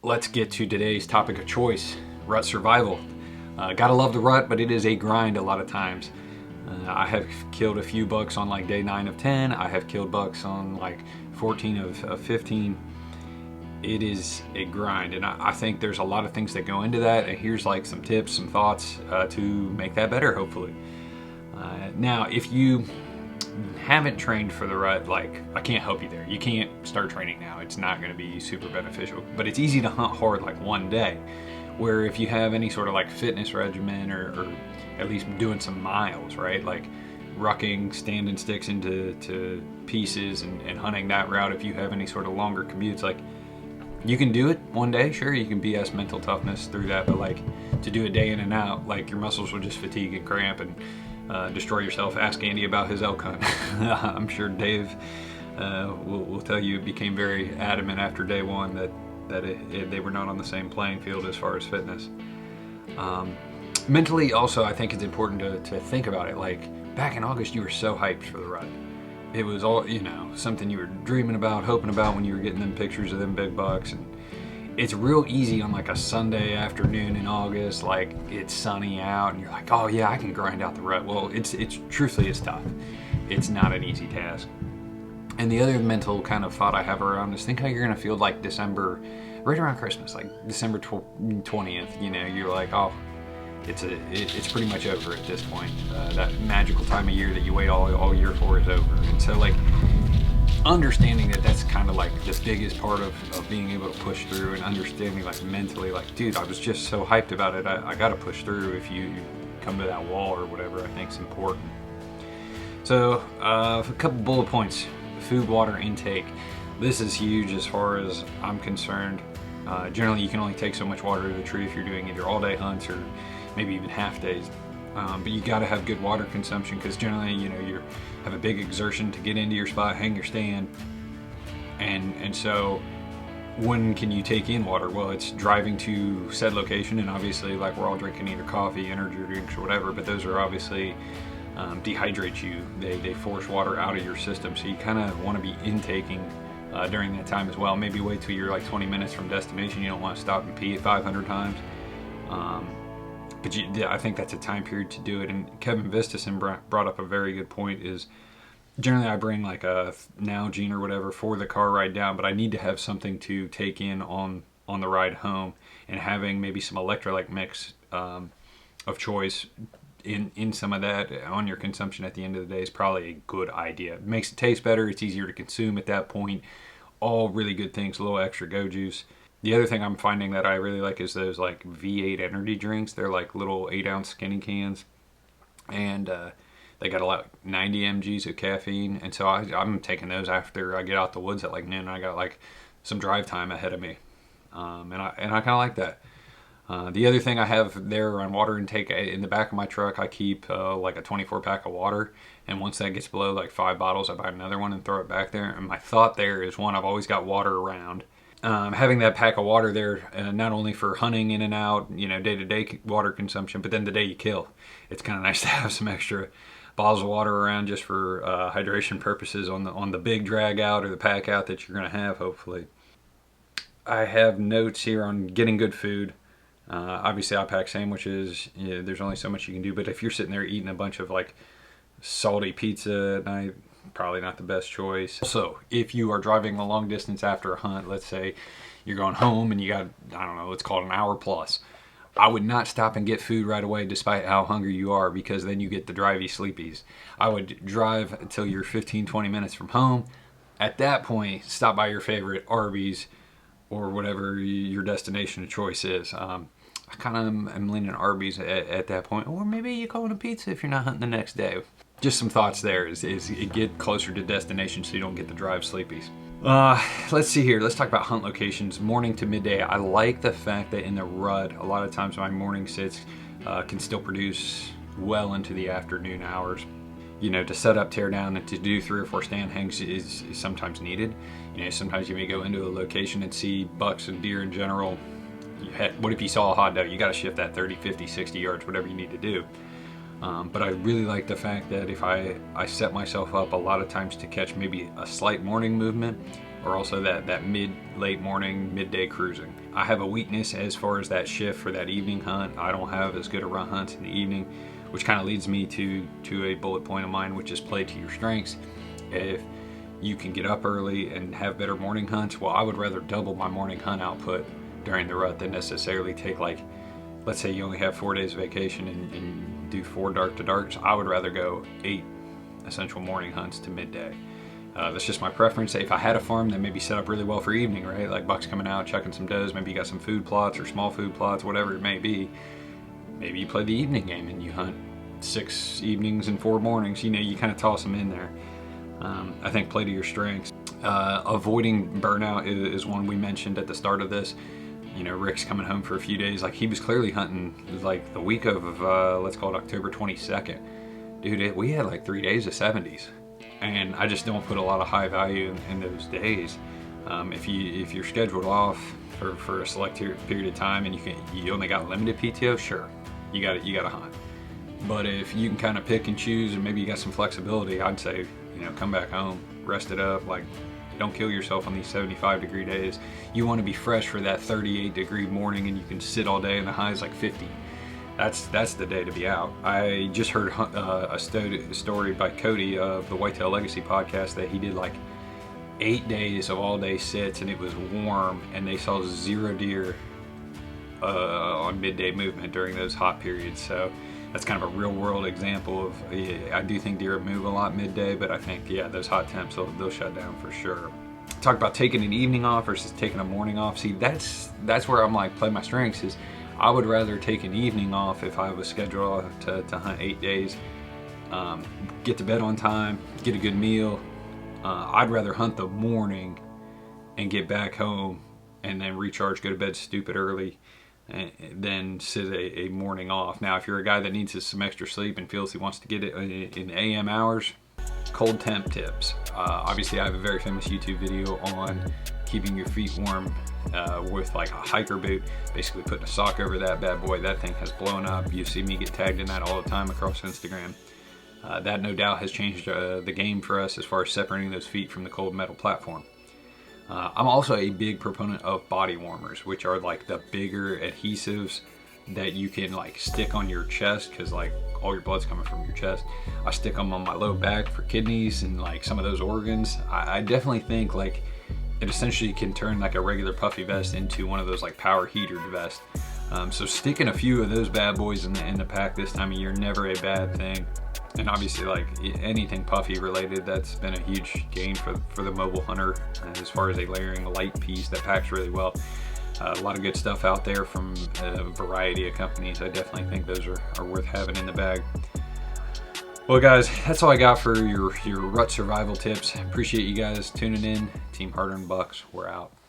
let's get to today's topic of choice, rut survival. Gotta love the rut, but it is a grind a lot of times. I have killed a few bucks on like day 9 of 10. I have killed bucks on like 14 of 15. It is a grind, and I think there's a lot of things that go into that, and here's like some tips, some thoughts to make that better, hopefully. Now, if you haven't trained for the rut, like, I can't help you there. You can't start training now. It's not going to be super beneficial, but it's easy to hunt hard like one day, where if you have any sort of like fitness regimen or at least doing some miles, right? Like rucking, standing sticks into pieces and hunting that route. If you have any sort of longer commutes, like, you can do it one day, sure, you can BS mental toughness through that, but like to do it day in and out, like your muscles will just fatigue and cramp and destroy yourself. Ask Andy about his elk hunt. I'm sure Dave will tell you it became very adamant after day one that they were not on the same playing field as far as fitness. Mentally also, I think it's important to think about it. Like back in August, you were so hyped for the rut. It was all, something you were dreaming about, hoping about when you were getting them pictures of them big bucks. And it's real easy on like a Sunday afternoon in August, like it's sunny out and you're like, oh yeah, I can grind out the rut. Well, it's truthfully, it's tough. It's not an easy task. And the other mental kind of thought I have around is think how you're gonna feel like December, right around Christmas, like December 20th, you're like, oh, it's pretty much over at this point. That magical time of year that you wait all year for is over. And so like understanding that that's kind of like the biggest part of being able to push through, and understanding like mentally, like, dude, I was just so hyped about it. I got to push through. If you come to that wall or whatever, I think is important. So a couple bullet points. Food, water intake. This is huge as far as I'm concerned. Generally, you can only take so much water to the tree if you're doing either all-day hunts or maybe even half days. But you got to have good water consumption, because generally, you have a big exertion to get into your spot, hang your stand, and so when can you take in water? Well, it's driving to said location, and obviously, like, we're all drinking either coffee, energy drinks, or whatever, but those are obviously dehydrate you. They force water out of your system, so you kind of want to be intaking during that time as well. Maybe wait till you're like 20 minutes from destination. You don't want to stop and pee 500 times. But I think that's a time period to do it. And Kevin Vistison brought up a very good point. Is generally I bring like a Nalgene or whatever for the car ride down, but I need to have something to take in on the ride home, and having maybe some electrolyte mix of choice in some of that on your consumption at the end of the day is probably a good idea. It makes it taste better. It's easier to consume at that point. All really good things. A little extra go juice. The other thing I'm finding that I really like is those like V8 energy drinks. They're like little 8-ounce skinny cans, and they got like 90 mgs of caffeine. And so I'm taking those after I get out the woods at like noon. And I got like some drive time ahead of me, and I kind of like that. The other thing I have there on water intake, in the back of my truck, I keep like a 24 pack of water. And once that gets below like 5 bottles, I buy another one and throw it back there. And my thought there is, one, I've always got water around. Having that pack of water there, not only for hunting in and out, day-to-day water consumption, but then the day you kill, it's kind of nice to have some extra bottles of water around just for hydration purposes on the big drag out or the pack out that you're going to have, hopefully. I have notes here on getting good food. Obviously, I pack sandwiches. There's only so much you can do, but if you're sitting there eating a bunch of like salty pizza at night, probably not the best choice. So if you are driving a long distance after a hunt, let's say you're going home and you got, I don't know, let's call it an hour plus, I would not stop and get food right away despite how hungry you are, because then you get the drivey sleepies. I would drive until you're 15-20 minutes from home. At that point, stop by your favorite Arby's or whatever your destination of choice is. I kind of am leaning Arby's at that point, or maybe you call it a pizza if you're not hunting the next day. Just some thoughts there is get closer to destination so you don't get the drive sleepies. Let's see here. Let's talk about hunt locations, morning to midday. I like the fact that in the rut, a lot of times my morning sits can still produce well into the afternoon hours. To set up, tear down, and to do 3 or 4 stand hangs is sometimes needed. Sometimes you may go into a location and see bucks and deer in general. What if you saw a hot doe? You got to shift that 30, 50, 60 yards, whatever you need to do. But I really like the fact that if I set myself up a lot of times to catch maybe a slight morning movement, or also that late morning, midday cruising. I have a weakness as far as that shift for that evening hunt. I don't have as good a rut hunts in the evening, which kind of leads me to a bullet point of mine, which is play to your strengths. If you can get up early and have better morning hunts, well, I would rather double my morning hunt output during the rut than necessarily take, like, let's say you only have 4 days of vacation and do 4 dark to darks. I would rather go 8 essential morning hunts to midday. That's just my preference. If I had a farm that maybe set up really well for evening, right? Like bucks coming out, checking some does, maybe you got some food plots or small food plots, whatever it may be. Maybe you play the evening game and you hunt 6 evenings and 4 mornings. You know, you kind of toss them in there. I think play to your strengths. Avoiding burnout is one we mentioned at the start of this. You know, Rick's coming home for a few days. Like, he was clearly hunting like the week of, let's call it October 22nd. Dude, we had like 3 days of 70s. And I just don't put a lot of high value in those days. If you're scheduled off for a select period of time and you only got limited PTO, sure, you got to hunt. But if you can kind of pick and choose and maybe you got some flexibility, I'd say, you know, come back home, rest it up. Like, don't kill yourself on these 75-degree days. You want to be fresh for that 38-degree morning and you can sit all day and the high is like 50. That's the day to be out. I just heard a story by Cody of the Whitetail Legacy podcast that he did like 8 days of all-day sits and it was warm and they saw 0 deer on midday movement during those hot periods. So that's kind of a real-world example of, I do think deer move a lot midday, but I think, yeah, those hot temps, they'll shut down for sure. Talk about taking an evening off versus taking a morning off. See, that's where I'm like, play my strengths is, I would rather take an evening off if I was scheduled to hunt 8 days, get to bed on time, get a good meal. I'd rather hunt the morning and get back home and then recharge, go to bed stupid early, and then sit a morning off. Now, if you're a guy that needs some extra sleep and feels he wants to get it in AM hours, cold temp tips. Obviously, I have a very famous YouTube video on keeping your feet warm with like a hiker boot, basically putting a sock over that bad boy. That thing has blown up. You see me get tagged in that all the time across Instagram. That no doubt has changed the game for us as far as separating those feet from the cold metal platform. I'm also a big proponent of body warmers, which are like the bigger adhesives that you can like stick on your chest, because like all your blood's coming from your chest. I stick them on my low back for kidneys and like some of those organs. I definitely think like it essentially can turn like a regular puffy vest into one of those like power heater vests. So sticking a few of those bad boys in the pack this time of year, never a bad thing. And obviously, like anything puffy related, that's been a huge gain for the mobile hunter as far as a layering light piece that packs really well. A lot of good stuff out there from a variety of companies. I definitely think those are worth having in the bag. Well, guys, that's all I got for your rut survival tips. Appreciate you guys tuning in. Team Harder and Bucks, we're out.